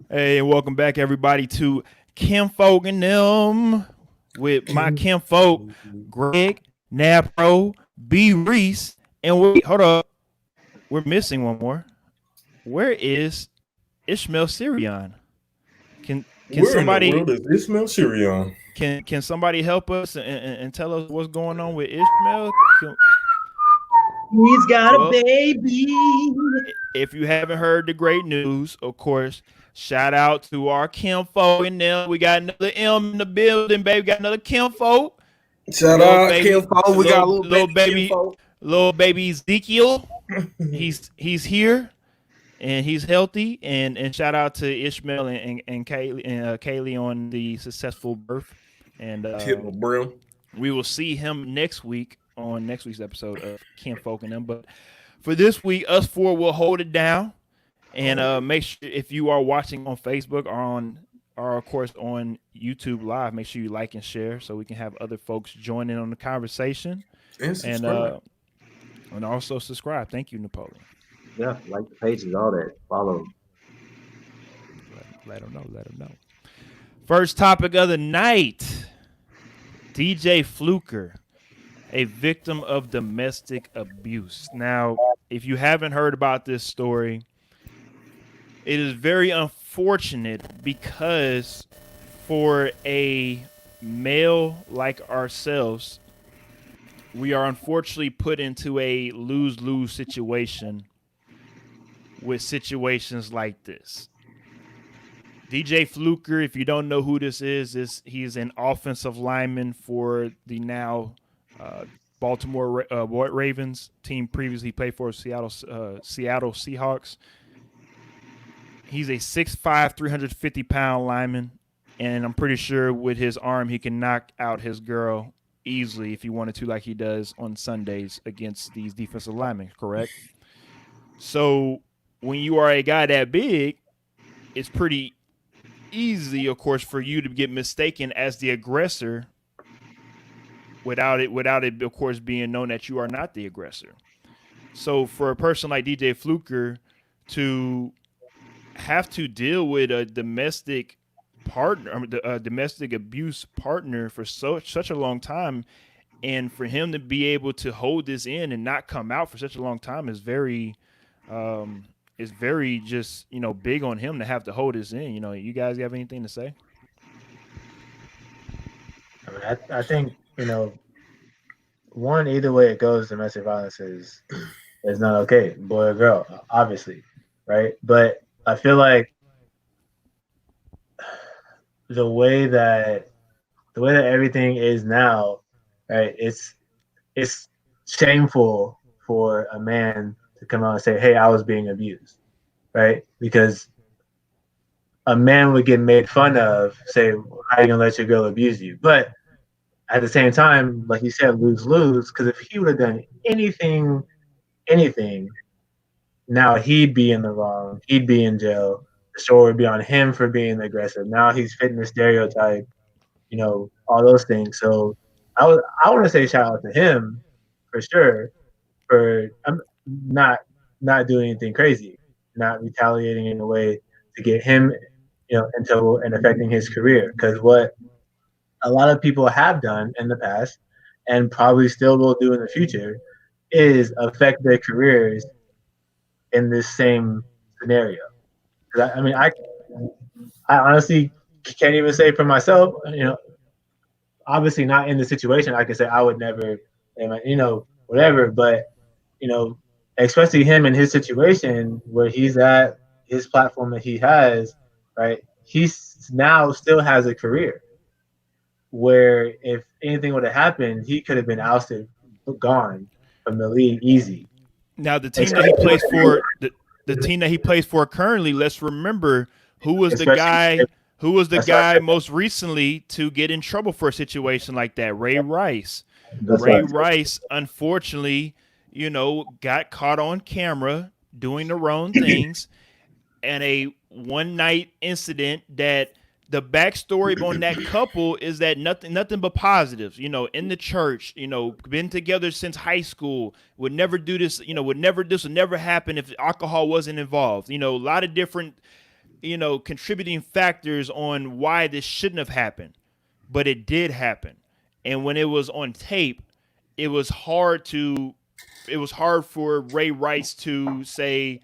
Hey, and welcome back, everybody, to Kinfolk and Nem with my kinfolk, Greg, Napro, B. Reese, and wait, hold up, we're missing one more. Where is Ishmael Sirion? Can Where in the somebody world is Ismail Sirion? can somebody help us and tell us what's going on with Ishmael? He's got a Well, baby. if you haven't heard the great news, of course, shout out to our kinfolk and them. We got another M in the building, baby. Got another kinfolk. Shout Little out baby, Kinfolk. We got a little baby, Kinfolk. little baby Ezekiel. He's here and he's healthy. And shout out to Ishmael and Kaylee on the successful birth. And Tip my brim. we will see him next week on next week's episode of Kinfolk and them. But for this week, us four will hold it down. And make sure if you are watching on Facebook or of course on YouTube Live, make sure you like and share so we can have other folks join in on the conversation. And subscribe. And also subscribe. Thank you, Napoleon. Yeah, like the pages, all that. Follow. Let them know. Let them know. First topic of the night: DJ Fluker, a victim of domestic abuse. Now, if you haven't heard about this story, it is very unfortunate because for a male like ourselves, we are unfortunately put into a lose-lose situation with situations like this. DJ Fluker, if you don't know who this is, he's an offensive lineman for the now Baltimore Ravens team. Previously played for Seattle Seahawks. He's a 6'5", 350-pound lineman, and I'm pretty sure with his arm he can knock out his girl easily if he wanted to, like he does on Sundays against these defensive linemen, correct? So when you are a guy that big, it's pretty easy, of course, for you to get mistaken as the aggressor without it, of course, being known that you are not the aggressor. So for a person like DJ Fluker to have to deal with a domestic partner, a domestic abuse partner for such a long time, and for him to be able to hold this in and not come out for such a long time is very just big on him to have to hold this in. You guys have anything to say? I mean, I think one, either way it goes, domestic violence is not okay, boy or girl, obviously, right? But I feel like the way that everything is now, right? It's shameful for a man to come out and say, "Hey, I was being abused," right? Because a man would get made fun of, say, "How are you gonna let your girl abuse you?" But at the same time, like you said, lose. Because if he would have done anything, now he'd be in the wrong. He'd be in jail. The story would be on him for being aggressive. Now he's fitting the stereotype, all those things. So I want to say shout out to him for sure for not doing anything crazy, not retaliating in a way to get him, into and affecting his career. Because what a lot of people have done in the past and probably still will do in the future is affect their careers in this same scenario. I honestly can't even say for myself, obviously not in the situation. I can say I would never, whatever, but, especially him in his situation where he's at, his platform that he has, right? He's now still has a career where if anything would have happened, he could have been ousted, gone from the league easy. Now the team that he plays for, the team that he plays for currently, let's remember who was the guy most recently to get in trouble for a situation like that? Ray Rice. Rice, unfortunately, got caught on camera doing the wrong things, and a one night incident that the backstory on that couple is that nothing but positives, in the church, been together since high school, would never do this, this would never happen if alcohol wasn't involved. A lot of different contributing factors on why this shouldn't have happened, but it did happen. And when it was on tape, it was hard for Ray Rice to say,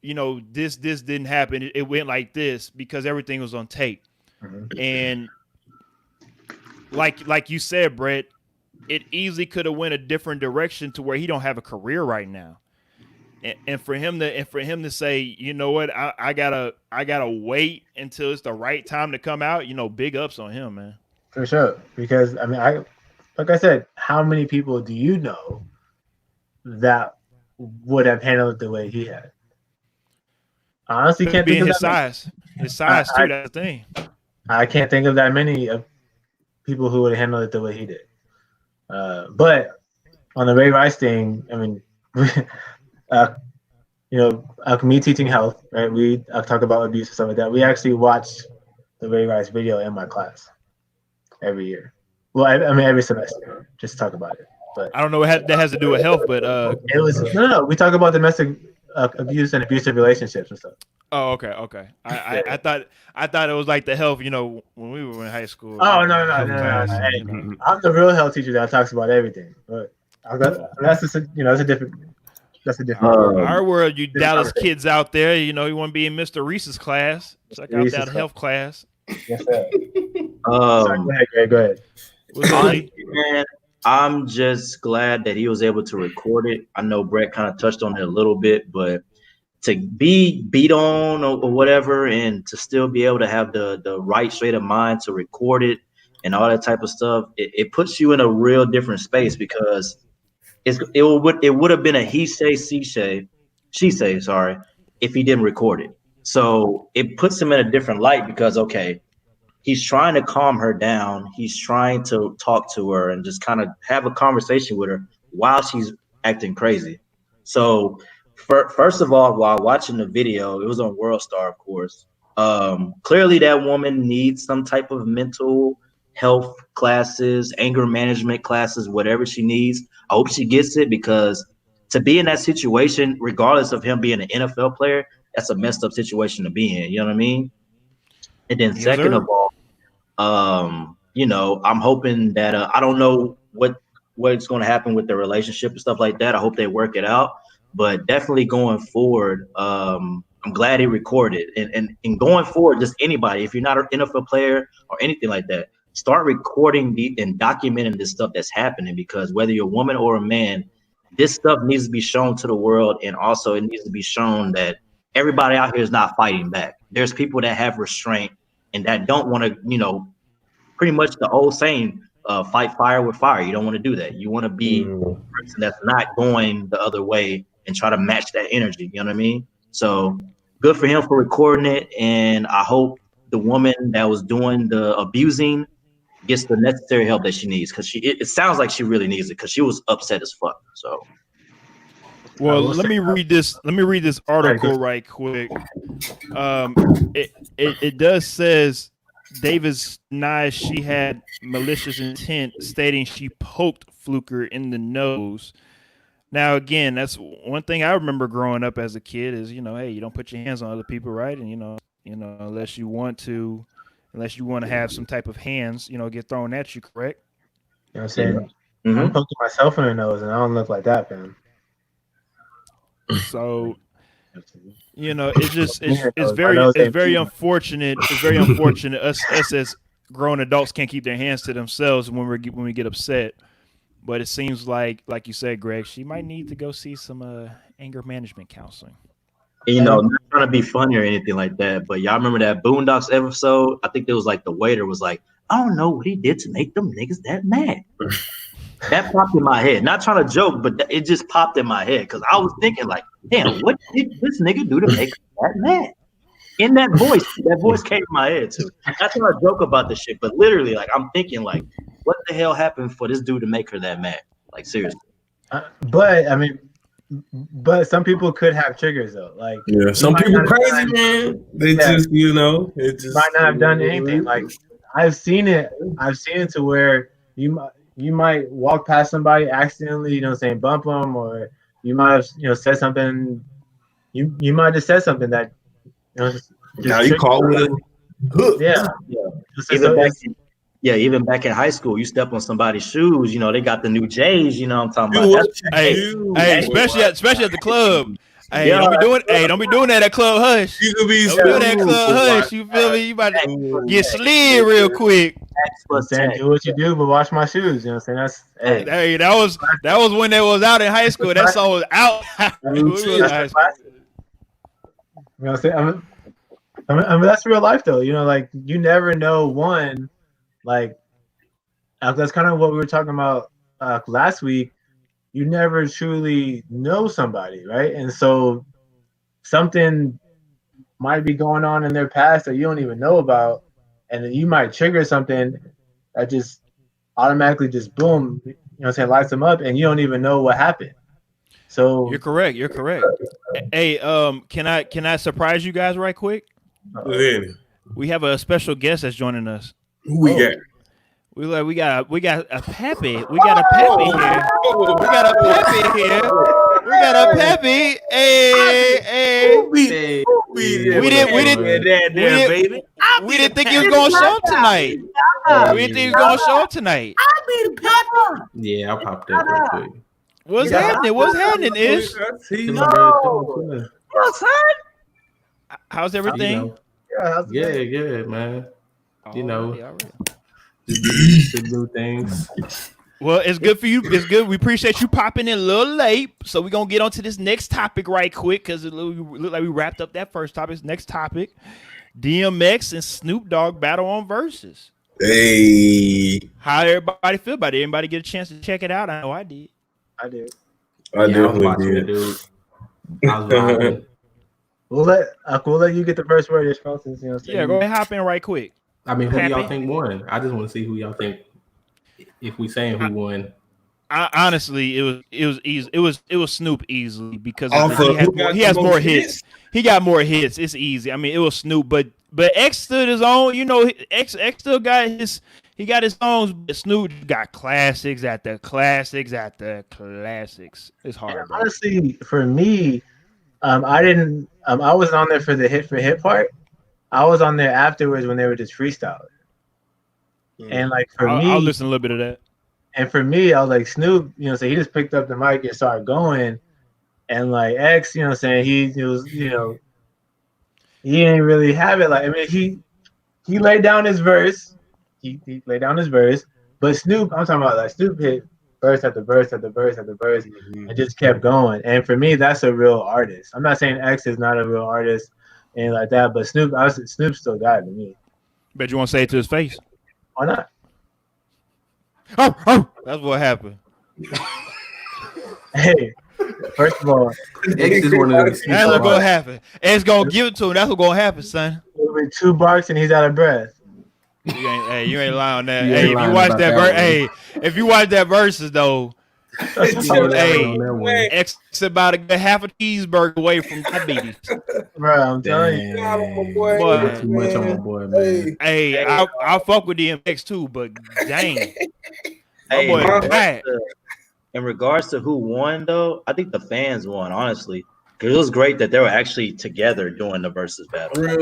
this didn't happen. It went like this because everything was on tape. And like you said, Brett, it easily could have went a different direction to where he don't have a career right now. And for him to say, you know what, I gotta wait until it's the right time to come out, big ups on him, man. For sure. Because like I said, how many people do you know that would have handled it the way he had? I honestly can't think of his size. His size too, that's the thing. I can't think of that many of people who would handle it the way he did. But on the Ray Rice thing, I mean, me teaching health, right? I talk about abuse and stuff like that. We actually watched the Ray Rice video in my class every year. Well, every semester, just to talk about it. But I don't know what that has to do with health, but it was no. We talk about domestic abuse and abusive relationships and stuff. Oh, okay. I thought it was like the health, when we were in high school. Oh no. Hey, I'm the real health teacher that talks about everything. But that's a different. That's a different. Our world, you Dallas kids out there, you want to be in Mr. Reese's class. Check out that health class. Yes, sir. Sorry, go ahead. Honestly, man, I'm just glad that he was able to record it. I know Brett kind of touched on it a little bit, but to be beat on or whatever, and to still be able to have the right state of mind to record it and all that type of stuff, it puts you in a real different space, because it would have been a she say, if he didn't record it. So it puts him in a different light, because he's trying to calm her down. He's trying to talk to her and just kind of have a conversation with her while she's acting crazy. So first of all, while watching the video, it was on World Star, of course. Clearly that woman needs some type of mental health classes, anger management classes, whatever she needs. I hope she gets it, because to be in that situation, regardless of him being an NFL player, that's a messed up situation to be in. You know what I mean? And then second of all, I'm hoping that I don't know what's going to happen with the relationship and stuff like that. I hope they work it out, but definitely going forward, I'm glad he recorded. And going forward, just anybody, if you're not an NFL player or anything like that, start recording and documenting this stuff that's happening, because whether you're a woman or a man, this stuff needs to be shown to the world. And also it needs to be shown that everybody out here is not fighting back. There's people that have restraint and that don't want to, pretty much the old saying, fight fire with fire. You don't want to do that. You want to be a person that's not going the other way and try to match that energy. You know what I mean? So good for him for recording it. And I hope the woman that was doing the abusing gets the necessary help that she needs, because it sounds like she really needs it, because she was upset as fuck. So, well, let me read this article right quick. It does says Davis denies she had malicious intent, stating she poked Fluker in the nose. Now, again, that's one thing I remember growing up as a kid is, hey, you don't put your hands on other people, right? And unless you want to have some type of hands, get thrown at you, correct? You know what I'm saying? Mm-hmm. I'm poking myself in the nose, and I don't look like that, man. So, it's very unfortunate. It's very unfortunate us as grown adults can't keep their hands to themselves when we get upset. But it seems like you said, Greg, she might need to go see some anger management counseling. Not trying to be funny or anything like that, but y'all remember that Boondocks episode? I think there was like the waiter was like, I don't know what he did to make them niggas that mad. That popped in my head. Not trying to joke, but it just popped in my head, because I was thinking like, damn, what did this nigga do to make them that mad? In that voice came in my head too. Not trying to joke about this shit, but literally, like, I'm thinking like, what the hell happened for this dude to make her that mad? Like, seriously. But some people could have triggers though. Like, some people crazy, man. They just, it just might not have done anything. Like, I've seen it to where you might walk past somebody accidentally, bump them, or you might have, said something. You might have said something that, Now you caught with a hook. Yeah. Even back in high school, you step on somebody's shoes. They got the new J's. I'm talking Do about. what you Hey, do. especially at the club. Hey, Yeah. don't be doing that at Club Hush. You could be Don't do that smooth, Club boy. Hush. You feel me? You about to Ooh. get slid real quick. I'm saying, do what you do, but wash my shoes. You know what I'm saying? That's Hey, that was when they was out in high school. That song was out. We was in high school. You know what I'm saying? I mean, that's real life, though. Like you never know one. Like that's kind of what we were talking about last week. You never truly know somebody, right? And so something might be going on in their past that you don't even know about, and then you might trigger something that just automatically just boom, lights them up, and you don't even know what happened. So You're correct. Hey, can I surprise you guys right quick? We have a special guest that's joining us. Who we got? We got a Peppy. We got a Peppy here. We got a Peppy here. We got a Peppy. Hey. We didn't think he was gonna show up tonight. We didn't think he was gonna show up tonight. Yeah, I popped up real quick. What's happening? What's happening, Ish? How's everything? Yeah, good, man. Alright. To do things. Well, it's good for you. It's good. We appreciate you popping in a little late. So we're going to get on to this next topic right quick because it looked like we wrapped up that first topic. Next topic, DMX and Snoop Dogg battle on Verzuz. Hey. How everybody feel about it? Anybody get a chance to check it out? I know I did. I I was watching it, dude. I was vibing. We'll let you get the first word, since Yeah, go ahead, hop in right quick. I mean, who Happy? y'all think won? I just want to see who y'all think. If we saying who won, Honestly, it was easy. It was Snoop easily because he has more hits. He got more hits. It's easy. I mean, it was Snoop, but X stood his own. X still got his. He got his songs, but Snoop got classics at the classics at the classics. It's hard. Bro. Honestly, for me, I didn't. I wasn't on there for the hit part. I was on there afterwards when they were just freestyling. And like I'll listen a little bit of that. And for me, I was like Snoop, so he just picked up the mic and started going, and like X, he was, he didn't really have it. Like, I mean, he laid down his verse, he laid down his verse, but Snoop, I'm talking about like Snoop hit verse after verse after verse after verse, and just kept going. And for me, that's a real artist. I'm not saying X is not a real artist and like that, but Snoop still got it to me. Bet you want to say it to his face. Why not? Oh, that's what happened. Hey, first of all, X is one of those. That's what's gonna happen. X gonna give it to him. That's what's gonna happen, son. with 2 barks and he's out of breath. You ain't lying on that. You Hey, ain't if lying you watch about that that verse, if you watch that verses though, X about a good half a cheeseburger away from diabetes. Bro, I'm telling you. Too much on my boy, man. Hey, I fuck with DMX too, but dang, Hey, my boy bad. in regards to who won, though, I think the fans won, honestly. Because it was great that they were actually together doing the versus battle. I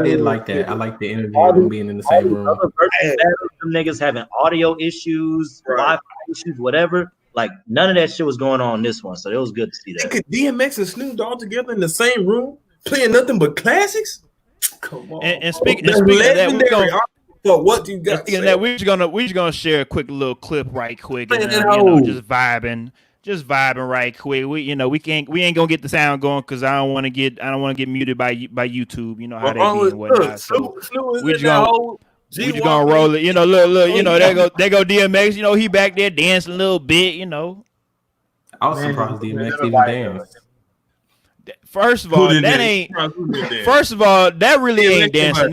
did like that. I like the energy of them being in the same room. Other versus battles, them niggas having audio issues, Wi-Fi issues, whatever. Like, none of that shit was going on in this one, so it was good to see that. Could DMX and Snoop Dogg together in the same room playing nothing but classics? Come on. And speaking of that, we're gonna. So what do you got? Speaking of that, we're just gonna share a quick little clip right quick, and just vibing right quick. We ain't gonna get the sound going because I don't want to get muted by YouTube. You know how they be and whatnot. So we just gonna roll it. Look. They go DMX. He back there dancing a little bit. I was surprised DMX even danced. First of all, that ain't. First of all, that really ain't dancing.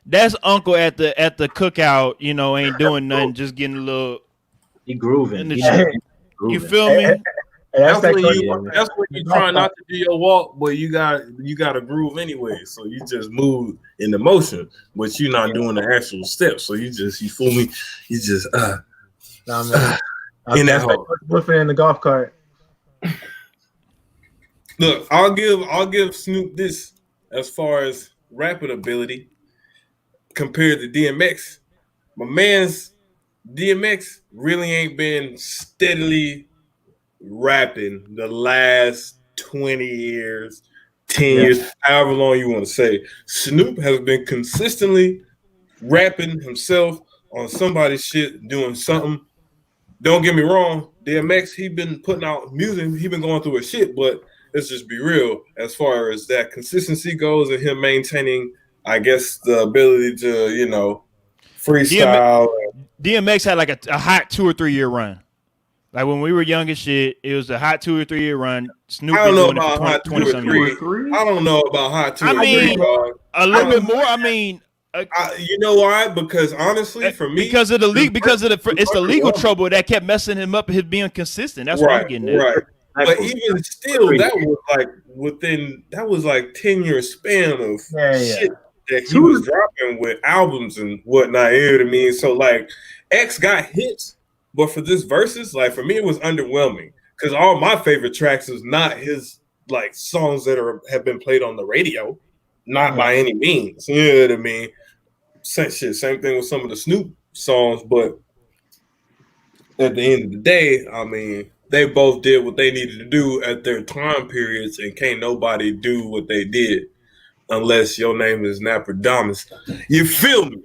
That's Uncle at the cookout. Ain't doing nothing, just getting a little. He grooving. You feel me? That's when you trying not to do your walk, but you got a groove anyway. So you just move in the motion, but you're not doing the actual steps. So you feel me? You just in that hole. Woofing in the golf cart. Look, I'll give Snoop this. as far as rapping ability compared to DMX. My man's DMX really ain't been steadily rapping the last 20 years, 10 years, however long you want to say. Snoop has been consistently rapping himself on somebody's shit, doing something. Don't get me wrong, DMX, he been putting out music, he been going through his shit, but let's just be real as far as that consistency goes and him maintaining, I guess, the ability to, you know, freestyle. DMX had like a hot 2 or 3 year run. Like when we were young as shit, it was a hot 2 or 3 year run. Snoop I don't know doing about it for hot 20 something years. I don't know about hot 2 I or 3. mean, a little bit more. I mean, you know why? Because honestly, for me, because of the league, it's the legal trouble that kept messing him up. His being consistent. That's what I'm getting at. Right. But even still, that was like 10-year span of shit that he was dropping with albums and whatnot. You know what I mean? So like, X got hits, but for this Verzuz, like for me, it was underwhelming because all my favorite tracks was not his like songs that have been played on the radio, not by any means. You know what I mean? Same thing with some of the Snoop songs, but at the end of the day, I mean, they both did what they needed to do at their time periods, and can't nobody do what they did unless your name is Napradamus. You feel me?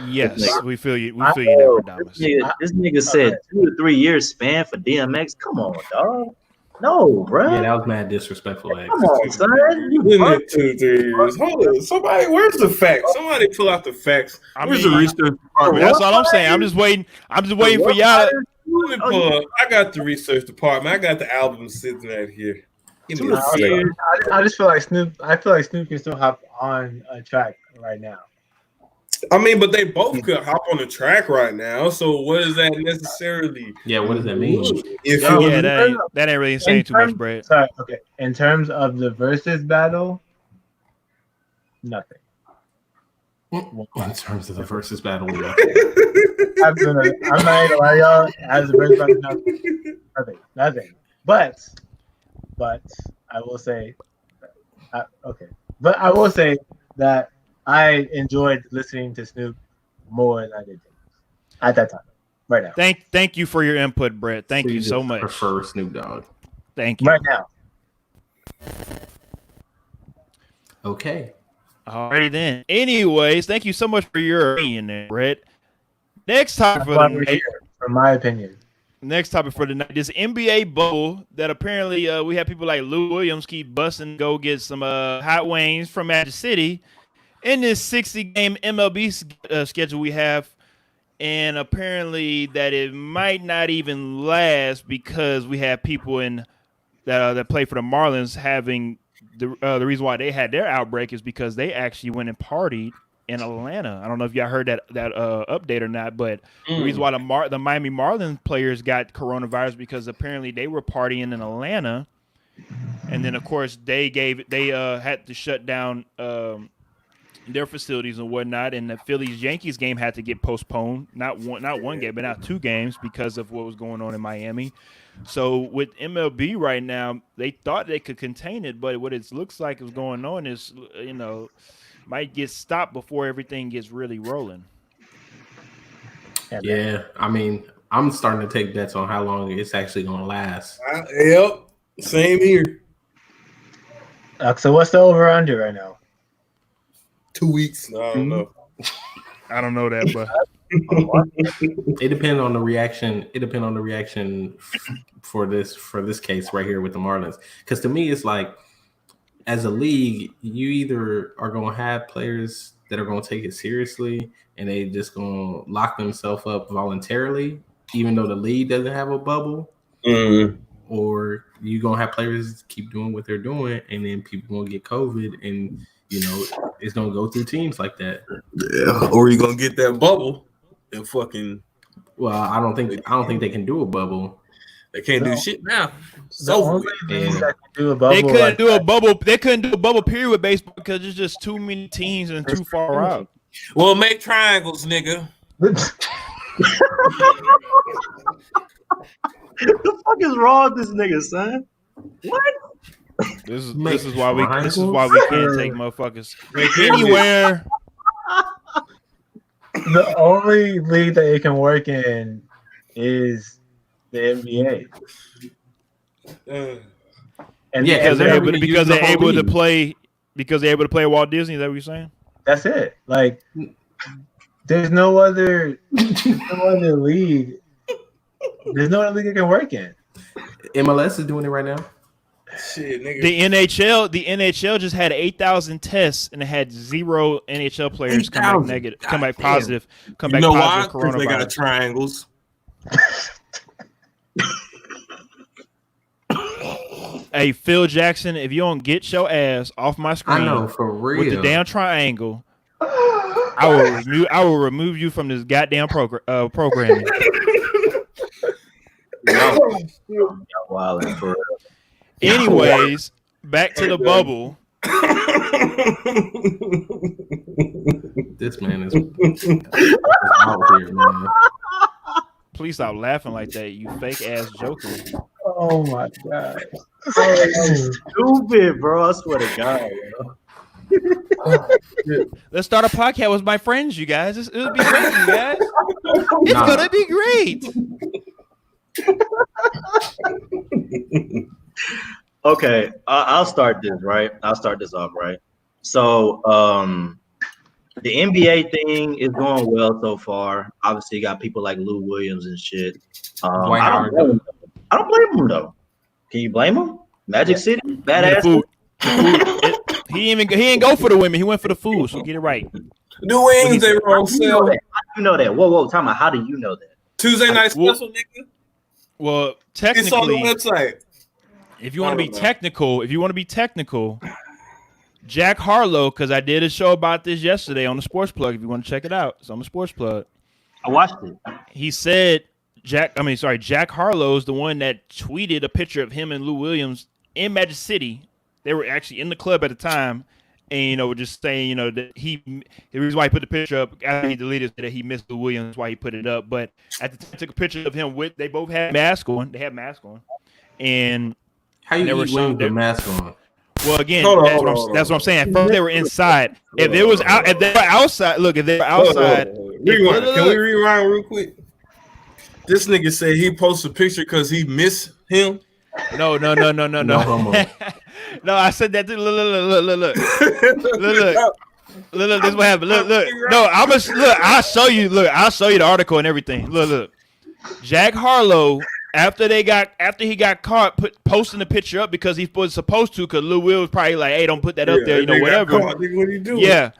Yes, we feel you. We feel you, Napradamus. This nigga said 2 to 3 years span for DMX. Come on, dog. No, bro. Yeah, that was mad disrespectful. Come on, son. You 2 to 3 years. Hold on. Somebody, where's the facts? Somebody pull out the facts. Where's the research department? That's all I'm saying. I'm just waiting for y'all. Let me pull up. I got the research department. I got the album sitting right here. Give me a second. I just feel like Snoop. I feel like Snoop can still hop on a track right now. I mean, but they both could hop on the track right now. So what does that necessarily? Yeah, what does that mean? That ain't really saying too much, Brad. Sorry. Okay. In terms of the Verzuz battle, nothing. In terms of the Verzuz battle, I'm not gonna lie, y'all. As a Verzuz battle, nothing. But I will say, But I will say that I enjoyed listening to Snoop more than I did at that time. Right now. Thank you for your input, Brett. Thank you so much. Prefer Snoop Dogg. Thank you. Right now. Okay. Alrighty then. Anyways, thank you so much for your opinion there, Brett. Next topic for the night. For my opinion. Next topic for the night. This NBA bubble that apparently we have people like Lou Williams keep busting go get some hot wings from Magic City in this 60-game MLB schedule we have. And apparently that it might not even last because we have people in that play for the Marlins having the reason why they had their outbreak is because they actually went and partied in Atlanta. I don't know if y'all heard that update or not, but the reason why the Miami Marlins players got coronavirus because apparently they were partying in Atlanta, and then of course they had to shut down their facilities and whatnot, and the Phillies-Yankees game had to get postponed. Not one game, but now 2 games because of what was going on in Miami. So with MLB right now, they thought they could contain it, but what it looks like is going on is, might get stopped before everything gets really rolling. Yeah, I mean, I'm starting to take bets on how long it's actually going to last. Yep, same here. So what's the over/under right now? 2 weeks. I don't know. I don't know that, but it depends on the reaction. It depends on the reaction for this case right here with the Marlins. Because to me, it's like, as a league, you either are going to have players that are going to take it seriously and they just going to lock themselves up voluntarily, even though the league doesn't have a bubble, or you're going to have players keep doing what they're doing and then people going to get COVID and, it's going to go through teams like that. Yeah, or you're going to get that bubble and fucking. Well, I don't think they can do a bubble. They can't do shit now. So they couldn't do a bubble. They couldn't do a bubble period with baseball because there's just too many teams and too far out. Well, make triangles, nigga. The fuck is wrong with this nigga, son? What? This is Make this is why we can't triangles? take motherfuckers anywhere. The only league that it can work in is the NBA. And Yeah, Because they're they're able able to because use the they're whole able to league. play because they're able to play Walt Disney. Is that what you're saying? that's it. Like, there's no other league. There's no other league it can work in. MLS is doing it right now. Shit, nigga. The NHL just had 8,000 tests and it had 0 NHL players come back 8,000? negative, come back God damn. positive, come You back know why? positive Because they got coronavirus. triangles. Hey, Phil Jackson, if you don't get your ass off my screen I know, for real. with the damn triangle, I will remove you from this goddamn programming. Y'all wildin' for real. Anyways, back to the bubble. This man is out here, man. Please stop laughing like that, you fake ass joker. Oh my god. Stupid, bro. I swear to God, yo. Let's start a podcast with my friends, you guys. It'll be great, you guys. It's Nah. gonna be great. Okay, I'll start this, right? I'll start this off, right? So, the NBA thing is going well so far. Obviously, you got people like Lou Williams and shit. Dwight I Howard. don't blame him, though. Can you blame him? Magic City, The badass. food. He didn't go for the women. He went for the food. So get it right. The wings they How roll do you know sell. that? How do you know that? Whoa, time out. How do you know that? Tuesday night Well, special, nigga. Well, It's on the technically, website. if you want to I be don't know. technical, Jack Harlow, because I did a show about this yesterday on the Sports Plug. If you want to check it out, it's on the Sports Plug. I watched it. He said Jack Harlow is the one that tweeted a picture of him and Lou Williams in Magic City. They were actually in the club at the time, and were just saying that the reason why he put the picture up after he deleted it, that he missed Lou Williams, why he put it up. But at the time, took a picture of him with. They both had masks on. They had masks on, and How you They were eat showing- wings with a mask on? well, again, Hold on, that's, hold what, on, I'm, hold that's on. what I'm saying. At first, they were inside. If they were outside, look, if they were outside, Rewind. Can we rewind real quick? This nigga said he posted a picture because he missed him. no. No homo. No, I said that. Look. This is what happened. Look. No, I'll show you. Look, I'll show you the article and everything. Look. Jack Harlow, after he got caught posting the picture up because he was supposed to, because Lou Will was probably like, "Hey, don't put that up there," whatever. What are you doing? Yeah,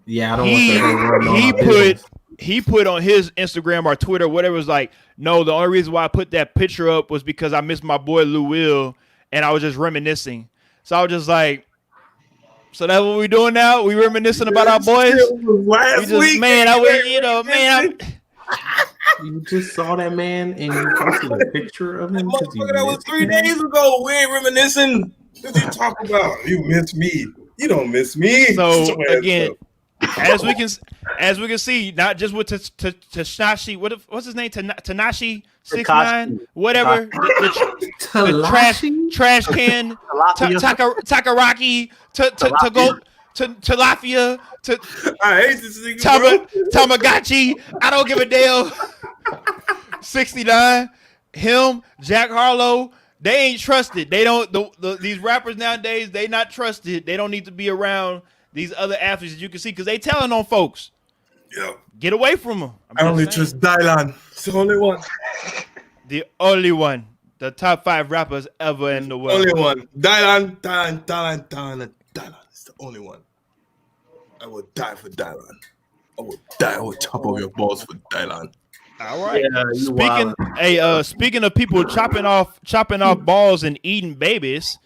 Yeah, I don't want that. he put on his Instagram or Twitter, whatever, was like, no, the only reason why I put that picture up was because I missed my boy Lou Will, and I was just reminiscing. So I was just like, so that's what we doing now? We reminiscing about our boys? Last week, You just saw that man and you posted a picture of him. 'cause you motherfucker, that was missed 3 him? days ago. We ain't reminiscing. What you talk about? You miss me. You don't miss me. So Shut your ass again, up. as we can see, not just with Tanashi, what's his name? Tanashi 69, whatever. The trash can, Takaraki, to go to Lafia, to I hate this nigga. Bro. Tamagotchi. I don't give a damn. 69, him, Jack Harlow. They ain't trusted. They don't. These rappers nowadays, they not trusted. They don't need to be around these other athletes that you can see because they telling on folks. Yeah. Get away from them. I only trust Dylan. It's the only one. The only one. The top 5 rappers ever in the world. Only one. Dylan. It's the only one. I would die for Dylan. I would die. I would chop off your balls for Dylan. All right. Yeah, Speaking of people chopping off balls and eating babies,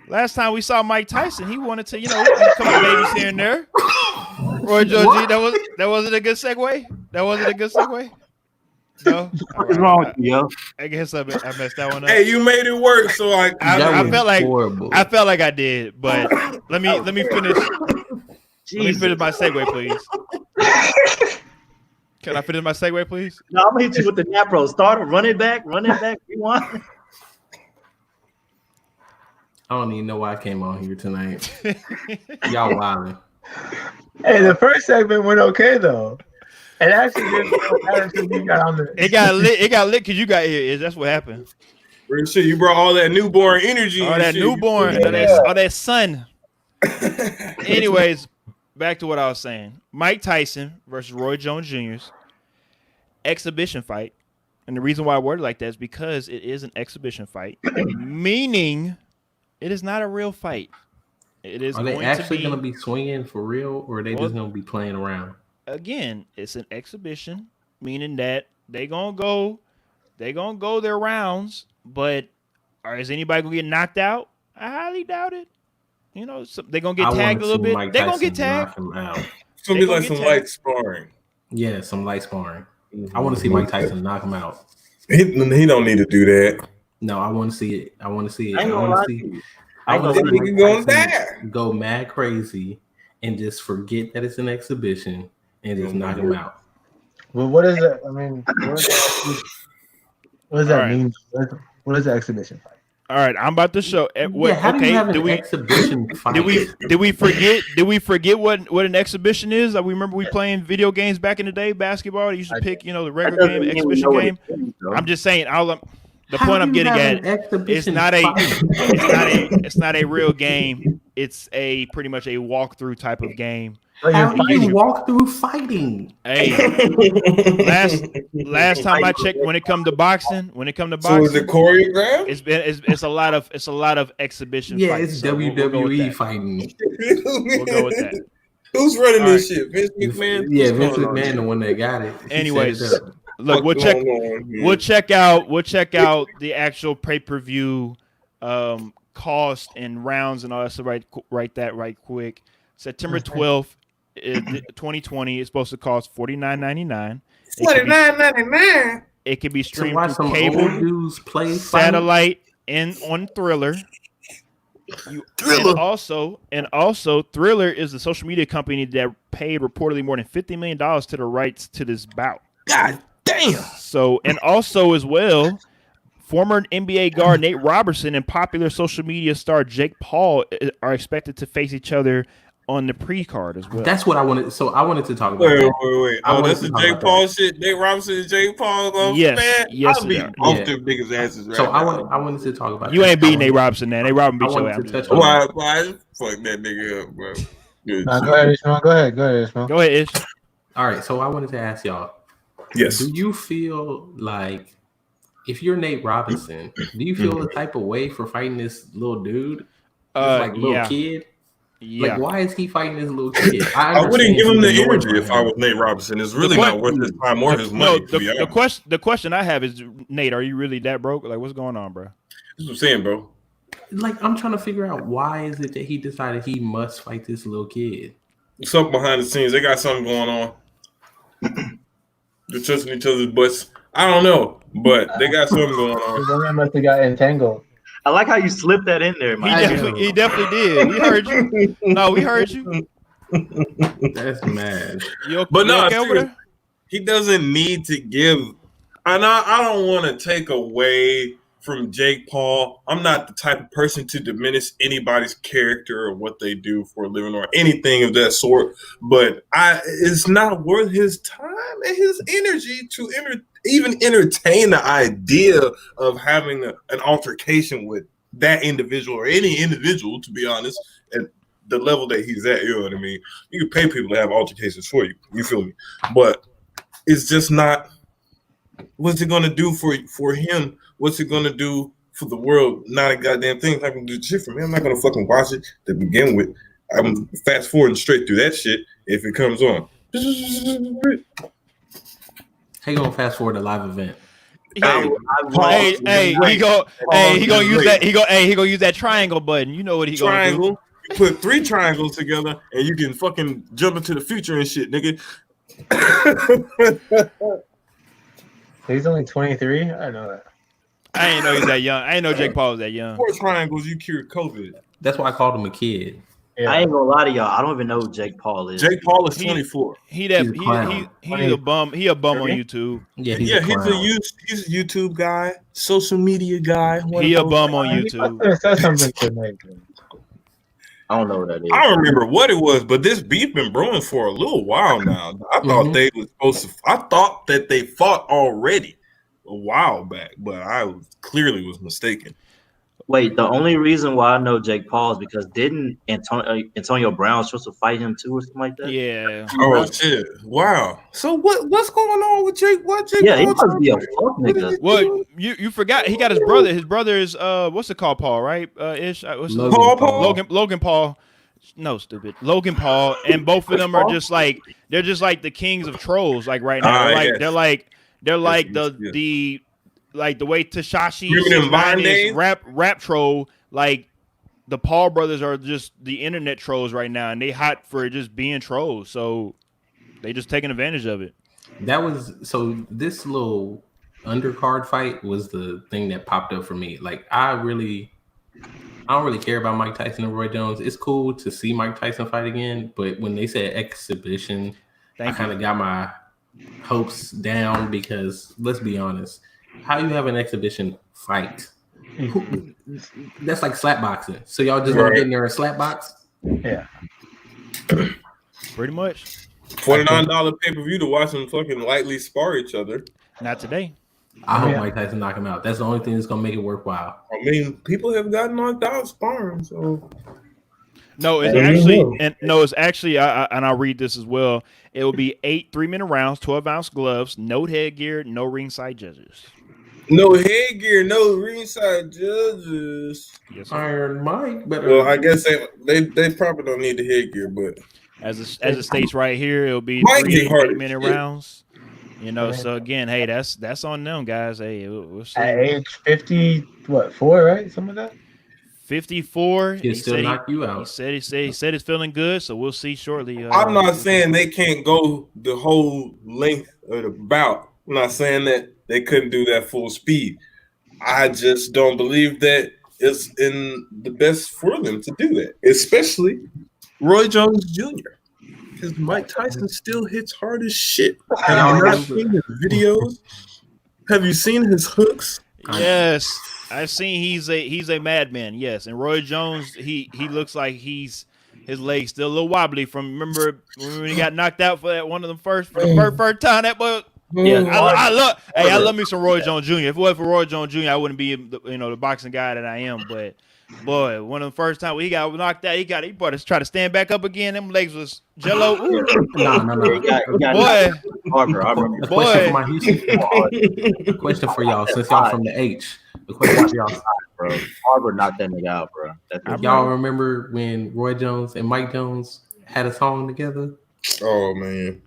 last time we saw Mike Tyson, he wanted to, eat a couple babies here and there. Roy Georgie, that wasn't a good segue. No. What is wrong with you, yo? I guess I messed that one up. Hey, you made it work, so I I felt like horrible. I felt like I did, but let me finish. Let me finish my segue, please. Can I finish my segue, please? No, I'm gonna hit you with the Napro. Start, run it back, rewind. I don't even know why I came on here tonight. Y'all wildin'. Hey, the first segment went okay though. It actually didn't matter until you got on the. It got lit. It got lit because you got here. That's what happened. Real shit, you brought all that newborn energy. All and that shit. newborn, Yeah. all that sun. Anyways, back to what I was saying. Mike Tyson versus Roy Jones Jr.'s exhibition fight. And the reason why I worded like that is because it is an exhibition fight, meaning it is not a real fight. It is. Are they going actually to going to be swinging for real, or are they Well, just going to be playing around? Again, it's an exhibition, meaning that they gonna go their rounds. But is anybody gonna get knocked out? I highly doubt it. You know, they're gonna get tagged a little bit. They're gonna get tagged. Knock him out. It's gonna be like some light sparring. Yeah, some light sparring. I want to see Mike Tyson knock him out. He don't need to do that. No, I want to see it. I want to see it. I ain't I gonna want lie to to see. you. I want to see Nigga gonna die. go mad crazy and just forget that it's an exhibition and just knock him out. Well, what is it? I mean, what does that All right. mean? What is the exhibition fight? All right, I'm about to show. How do you have an exhibition fight? Did we forget what an exhibition is? We remember we playing video games back in the day, basketball. They used to pick, the regular game, exhibition game. I'm just saying. The point I'm getting at, it's not a real game. It's pretty much a walkthrough type of game. How do you walk through fighting? Hey, last time I checked, when it come to boxing, so is it choreographed? it's a lot of exhibition. Yeah, fights, it's so WWE fighting. We'll go with that. Who's running this shit? Vince McMahon. Yeah, Vince McMahon, the one that got it. Anyways, look, we'll check out the actual pay-per-view cost and rounds and all that stuff right quick. September 12th, 2020 is supposed to cost $49.99. $49.99. It can be To streamed watch through some cable, old dudes play satellite, and on Thriller. And also, Thriller is the social media company that paid reportedly more than $50 million to the rights to this bout. God damn. So, and also as well, former NBA guard Nate Robertson and popular social media star Jake Paul are expected to face each other on the pre-card as well. That's what I wanted. So I wanted to talk about. Wait. that. Oh, that's the Jake Paul shit. Nate Robinson and Jake Paul. Yes, I'll be off their biggest asses right So now. I wanted to talk about. You ain't beating Nate Robinson, man. Nate Robinson beat your ass. Why? Fuck that nigga up, bro. Go ahead, Ishmael. Go ahead, Ishmael. Go ahead, Ish. All right. So I wanted to ask y'all. Yes. Do you feel like if you're Nate Robinson, do you feel the type of way for fighting this little dude, kid? Yeah. Like, why is he fighting this little kid? I wouldn't give him the energy if I was Nate Robinson. It's really not worth his time or his money. The question I have is, Nate, are you really that broke? Like, what's going on, bro? That's what I'm saying, bro. Like, I'm trying to figure out why is it that he decided he must fight this little kid? Something behind the scenes. They got something going on. They're touching each other's butts. I don't know, but they got something going on. They must have got entangled. I like how you slipped that in there, man. He definitely did. We heard you. No, we heard you. That's mad. But no, okay he doesn't need to give. And I don't want to take away from Jake Paul. I'm not the type of person to diminish anybody's character or what they do for a living or anything of that sort. But it's not worth his time and his energy to even entertain the idea of having an altercation with that individual or any individual, to be honest, at the level that he's at. You know what I mean? You can pay people to have altercations for you. You feel me? But it's just not. What's it gonna do for him? What's it gonna do for the world? Not a goddamn thing. It's not gonna do shit for me. I'm not gonna fucking watch it to begin with. I'm fast forwarding straight through that shit if it comes on. How you gonna fast forward a live event? He gonna use that triangle button. You know what he gonna do? You put 3 triangles together and you can fucking jump into the future and shit, nigga. He's only 23. I know that. I didn't know he's that young. I didn't know Jake Paul was that young. 4 triangles, you cured COVID. That's why I called him a kid. Yeah. I ain't gonna lie to y'all. I don't even know who Jake Paul is. Jake Paul is 24. He He's a clown. a bum. He a bum on YouTube. Yeah, He's a YouTube guy, social media guy. He a bum on He YouTube. must have said something to Nathan. I don't know what that is. I don't remember what it was, but this beef been brewing for a little while now. I thought they was supposed to. I thought that they fought already a while back, but I clearly was mistaken. Wait, the only reason why I know Jake Paul is because didn't Antonio Brown supposed to fight him too or something like that? Yeah. Oh shit! Wow. So what's going on with Jake? What Jake? Yeah, he Paul must be a doing? fuck nigga. Well, you forgot he got his brother. His brother is what's it called? Paul, right? Ish. What's his Logan name? Logan Paul. No, stupid. Logan Paul, and both of them are just like the kings of trolls. Like right now, they're like the way Tekashi is rap troll. Like the Paul brothers are just the internet trolls right now, and they hot for just being trolls. So they just taking advantage of it. That was so. This little undercard fight was the thing that popped up for me. Like I don't really care about Mike Tyson and Roy Jones. It's cool to see Mike Tyson fight again, but when they said exhibition, I kind of got my hopes down because let's be honest, how you have an exhibition fight? That's like slap boxing. So y'all just gonna get in there and slap box? Yeah, pretty much. $49 pay-per-view to watch them fucking lightly spar each other. Not today. I hope Mike Tyson knock him out. That's the only thing that's gonna make it worthwhile. I mean, people have gotten knocked out sparring, so No, it's actually, and I'll read this as well. It will be 8 3-minute rounds, 12-ounce gloves, no headgear, no ringside judges. no headgear, no ringside judges. Yes, sir. Iron Mike, better. Well, I guess they probably don't need the headgear, but As it states right here, it'll be Mike 3 get hard as 8-minute shit. rounds. You know, so again, hey, that's on them guys. Hey, we'll see. at age 4, right? Some of that. 54. He'll still knock you out. He said it's feeling good, so we'll see shortly. I'm not saying they can't go the whole length of the bout. I'm not saying that they couldn't do that full speed. I just don't believe that it's in the best for them to do that, especially Roy Jones Jr. Because Mike Tyson still hits hard as shit. Have you not seen his videos? Have you seen his hooks? Yes, I've seen he's a madman. Yes, and Roy Jones, he looks like his legs still a little wobbly from remember when he got knocked out for that one of them first time that boy. Yeah, I love me some Roy Jones Jr. If it wasn't for Roy Jones Jr., I wouldn't be the boxing guy that I am. But boy, one of the first time he got knocked out, he brought to try to stand back up again. Them legs was jello. No. Boy, A question for y'all, since y'all from the H. A question for y'all, bro. Harbor knocked that nigga out, bro. y'all remember when Roy Jones and Mike Jones had a song together? Oh man.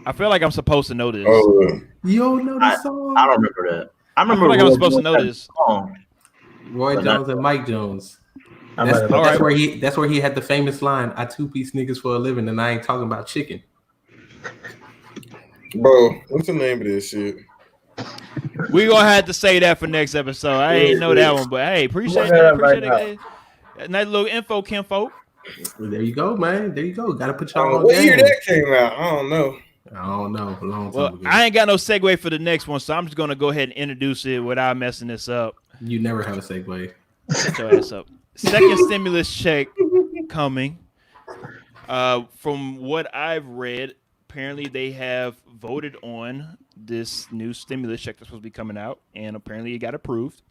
I feel like I'm supposed to know this. Oh, You don't know the song? I don't remember that. I remember feel like I'm Roy supposed to Jones know had a this. song. Roy Jones and Mike Jones. That's That's where he had the famous line, "I two-piece niggas for a living, and I ain't talking about chicken." bro, what's the name of this shit? We gonna have to say that for next episode. I ain't know that one, but hey, appreciate it. Nice little info, Kinfolk. Well, there you go, man. There you go. Got to put y'all on What year game. that came out? I don't know. I don't know. A long time Well, ago. I ain't got no segue for the next one, so I'm just gonna go ahead and introduce it without messing this up. You never have a segue. Shut your ass up. Second stimulus check coming. From what I've read, apparently they have voted on this new stimulus check that's supposed to be coming out, and apparently it got approved.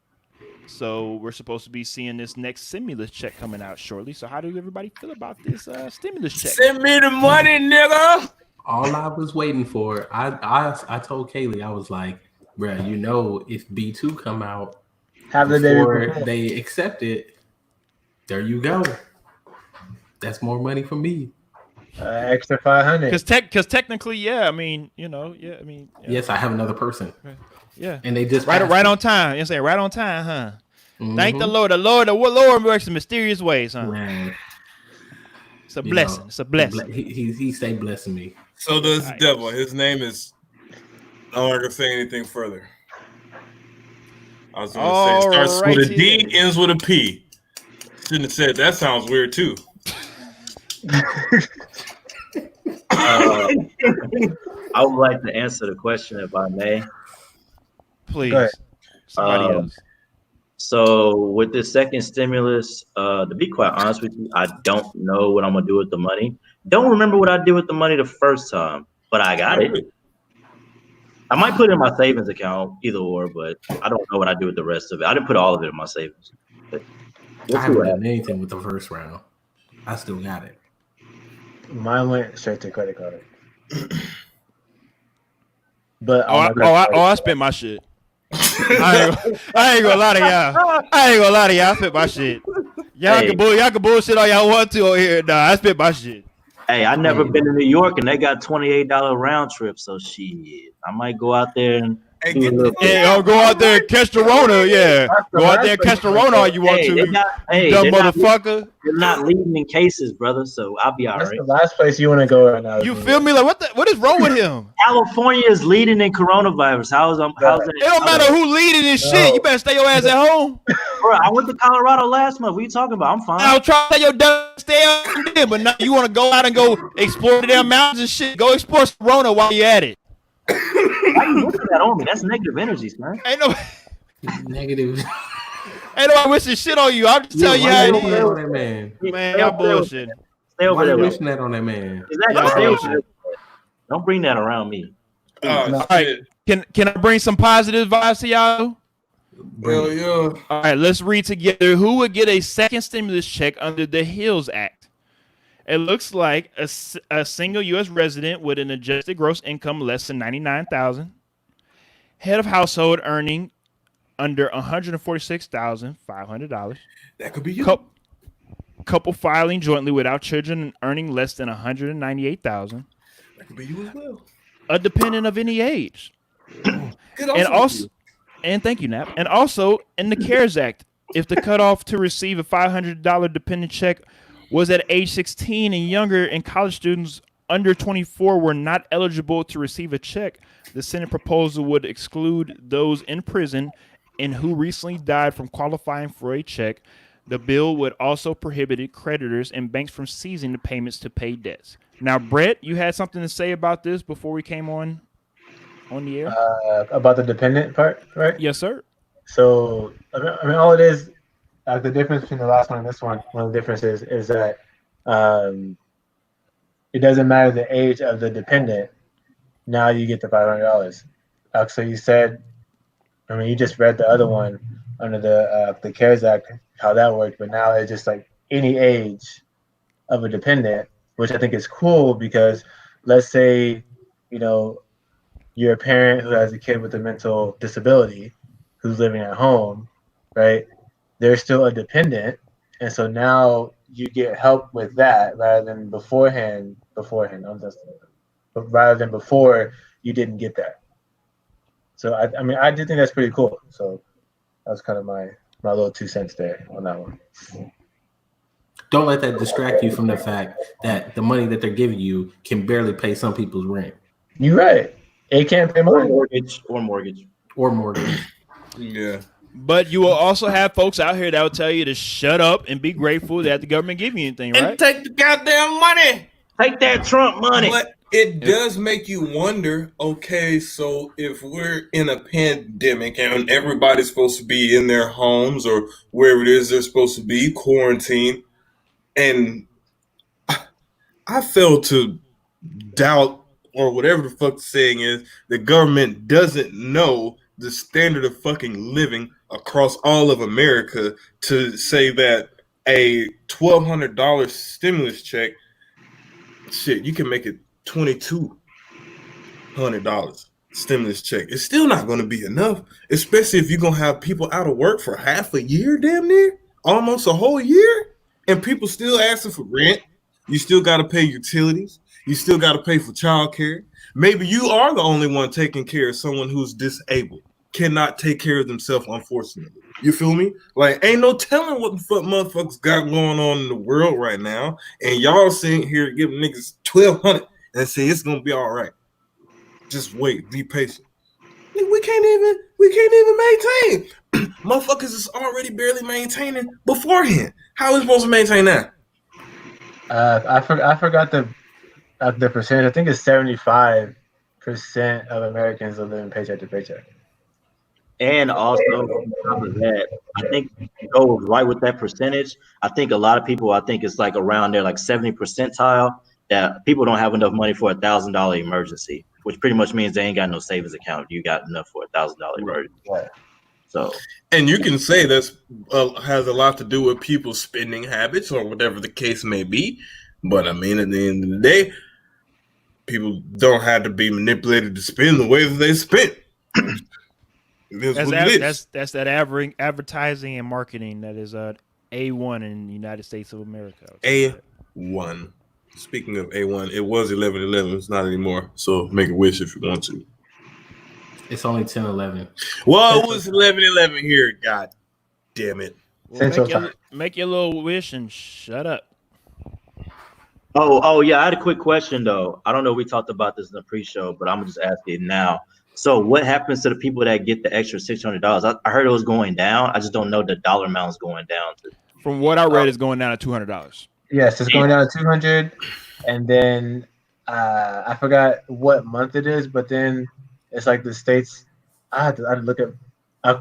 So we're supposed to be seeing this next stimulus check coming out shortly. So how do everybody feel about this stimulus check? Send me the money, nigga. All I was waiting for, I told Kaylee, I was like, bruh, if B2 come out before they accept it, there you go. That's more money for me. Extra 500. Because technically, yeah. Yes, I have another person. Yeah, and they just right on time. You say right on time, huh? Mm-hmm. Thank the Lord. The Lord works in mysterious ways, huh? Man, it's a blessing. It's a blessing. He stay blessing me. So does the devil. His name is. I'm not gonna say anything further. I was gonna say starts with a D, ends with a P. Shouldn't have said that. Sounds weird too. I would like to answer the question if I may. Please, somebody else. So with this second stimulus, to be quite honest with you, I don't know what I'm gonna do with the money. Don't remember what I did with the money the first time, but I got it. I might put it in my savings account, either or, but I don't know what I do with the rest of it. I didn't put all of it in my savings. But I haven't done anything with the first round. I still got it. Mine went straight to credit card. But I spent my shit. I ain't gonna lie to y'all. I spent my shit. Y'all can bullshit all y'all want to over here. Nah, I spent my shit. Hey, I never been to New York, and they got $28 round trip. So shit, I might go out there and go out there and catch the Rona. Yeah, go out there and catch the Rona all you want to. Dumb motherfucker. They're not leading in cases, brother. So I'll be all That's right. the last place you want to go right now. You feel me? Like what is wrong with him? California is leading in coronavirus. How's that? It don't matter who leading this shit. You better stay your ass at home. Bro, I went to Colorado last month. What are you talking about? I'm fine. I'll try to tell your dumb stay out there, but now you want to go out and go explore the damn mountains and shit. Go explore Corona while you at it. Why you looking at on me? That's negative energies, man. Ain't no negative. Ain't no wishing shit on you. I'm just telling you how it is. On that man, y'all bullshit. Stay over there. Wishing that on that man. Exactly. Don't bring that around me. All right. Can I bring some positive vibes to y'all? Hell yeah. All right, let's read together. Who would get a second stimulus check under the HILS Act? It looks like a single U.S. resident with an adjusted gross income less than $99,000, head of household earning under $146,500. That could be you. Couple filing jointly without children and earning less than $198,000. That could be you as well. A dependent of any age. And thank you, Nap. And also in the CARES Act, if the cutoff to receive a $500 dependent check was at age 16 and younger, and college students under 24 were not eligible to receive a check, the Senate proposal would exclude those in prison and who recently died from qualifying for a check. The bill would also prohibit creditors and banks from seizing the payments to pay debts. Now, Brett, you had something to say about this before we came on the air? About the dependent part, right? Yes, sir. So, I mean, all it is, the difference between the last one and this one of the differences is that it doesn't matter the age of the dependent. Now you get the $500. So you said, I mean, you just read the other one under the CARES Act, how that worked, but now it's just like any age of a dependent, which I think is cool because let's say, you know, you're a parent who has a kid with a mental disability who's living at home, right? They're still a dependent. And so now you get help with that rather than beforehand, but rather than before you didn't get that. So I mean, I do think that's pretty cool. So that was kind of my little 2 cents there on that one. Don't let that distract you from the fact that the money that they're giving you can barely pay some people's rent. You're right. It can't pay Or mortgage. mortgage. Yeah. But you will also have folks out here that will tell you to shut up and be grateful that the government give you anything, right? And take the goddamn money. Take that Trump money. But it does make you wonder, okay, so if we're in a pandemic and everybody's supposed to be in their homes or wherever it is they're supposed to be, quarantined, and I fail to doubt, or whatever the fuck the saying is, the government doesn't know the standard of fucking living across all of America to say that a $1,200 stimulus check, shit, you can make it $2,200 stimulus check. It's still not going to be enough, especially if you're going to have people out of work for half a year, damn near, almost a whole year, and people still asking for rent. You still got to pay utilities. You still got to pay for childcare. Maybe you are the only one taking care of someone who's disabled, cannot take care of themselves, unfortunately. You feel me? Like, ain't no telling what the fuck motherfuckers got going on in the world right now, and y'all sitting here giving niggas $1,200 and say it's gonna be all right. Just wait, be patient. We can't even maintain. Motherfuckers is already barely maintaining beforehand. How are we supposed to maintain that? I forgot the percentage. I think it's 75% of Americans are living paycheck to paycheck. And also, on top of that, I think to go right with that percentage, I think a lot of people, I think it's like around there, like 70 percentile, that people don't have enough money for $1,000 emergency, which pretty much means they ain't got no savings account. You got enough for $1,000 emergency. Right. So, And you can say that's has a lot to do with people's spending habits or whatever the case may be. But I mean, at the end of the day, people don't have to be manipulated to spend the way that they spent. That's that advertising and marketing that is A1 in the United States of America. A1. Speaking of A1, it was 11:11. It's not anymore. So make a wish if you want to. It's only 10:11. Well, it was 11:11 here. God damn it. Well, make your little wish and shut up. oh yeah, I had a quick question though. I don't know if we talked about this in the pre-show, but I'm gonna just ask it now. So what happens to the people that get the extra $600? I heard it was going down. I just don't know the dollar amount is going down to. From what I read, it's going down to $200. Yes, it's going down to 200, and then I forgot what month it is, but then it's like the states. I have to look at. Then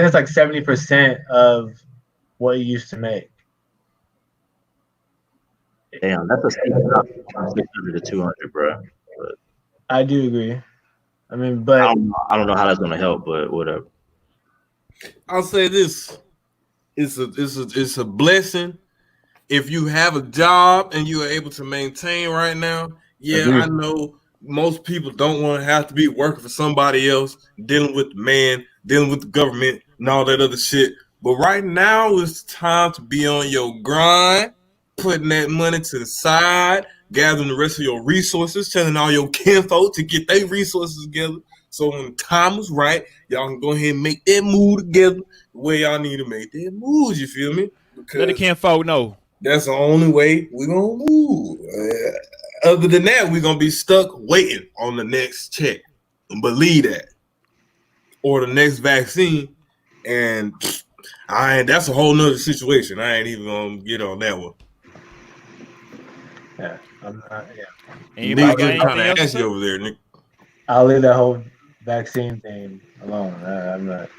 it's like 70% of what you used to make. Damn, that's a steep drop from 600 to 200, bro. But I do agree. I mean, but I don't know how that's gonna help, but whatever. I'll say this: it's a blessing if you have a job and you are able to maintain right now. Yeah, I know most people don't want to have to be working for somebody else, dealing with the man, dealing with the government, and all that other shit. But right now is the time to be on your grind, putting that money to the side, gathering the rest of your resources, telling all your kinfolk to get their resources together. So when the time is right, y'all can go ahead and make that move together the way y'all need to make that move. You feel me? Because let the kinfolk know. That's the only way we're going to move. Other than that, we're going to be stuck waiting on the next check. Believe that. Or the next vaccine. And that's a whole nother situation. I ain't even going to get on that one. yeah, I'm not. Yeah, Anybody got Nigga, trying anything to else ask to you say? over there, Nick. I'll leave that whole vaccine thing alone. I'm not.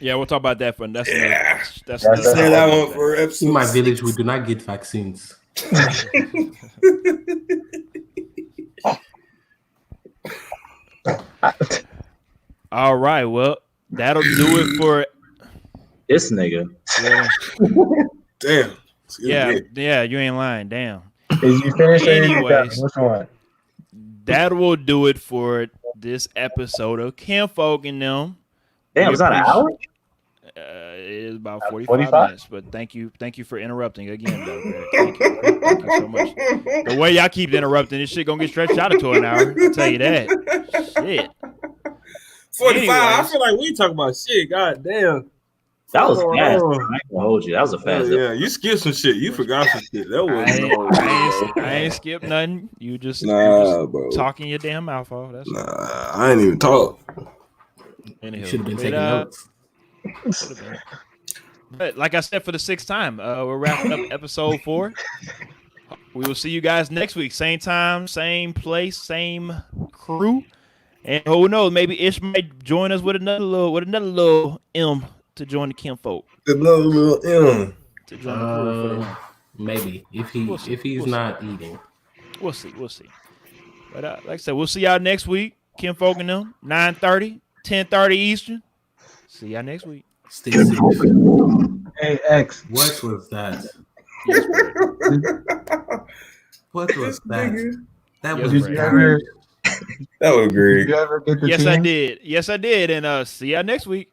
Yeah, we'll talk about that for that's Yeah. that's Say that one for episode In my village, 6. we do not get vaccines. All right, well, that'll do it for This nigga. Damn. yeah, you ain't lying. Damn. Did you finish it? Anyways. Which one? That will do it for this episode of Kinfolk and Nem. Damn, is that an hour? It is about 45 45 minutes, but thank you for interrupting again, though. Greg. Thank you so much. The way y'all keep interrupting, this shit gonna get stretched out into an hour. I'll tell you that. Shit. 45. Anyways. I feel like we ain't talking about shit. God damn. That was fast, bro. I ain't gonna hold you. That was a fast. Yeah, you skipped some shit. You forgot some shit. That I ain't skipped nothing. You just bro. talking your damn mouth off. That's I ain't even talk. Anywho, Should have been taking notes. But like I said, for the 6th time, we're wrapping up episode 4. We will see you guys next week. Same time, same place, same crew. And who knows, maybe Ish might join us with another little M to join the Kinfolk. Another little M. To join the crew for the Maybe if he's not eating. We'll see. But like I said, we'll see y'all next week. Kinfolk and Nem, 9:30, 10:30 Eastern. See y'all next week. Stay safe. Hey, X. What was that? Yes, Brad. What was that? That Yes, was Brad. ever, That was did great. you ever get the Yes, team? I did. Yes, I did. And see y'all next week.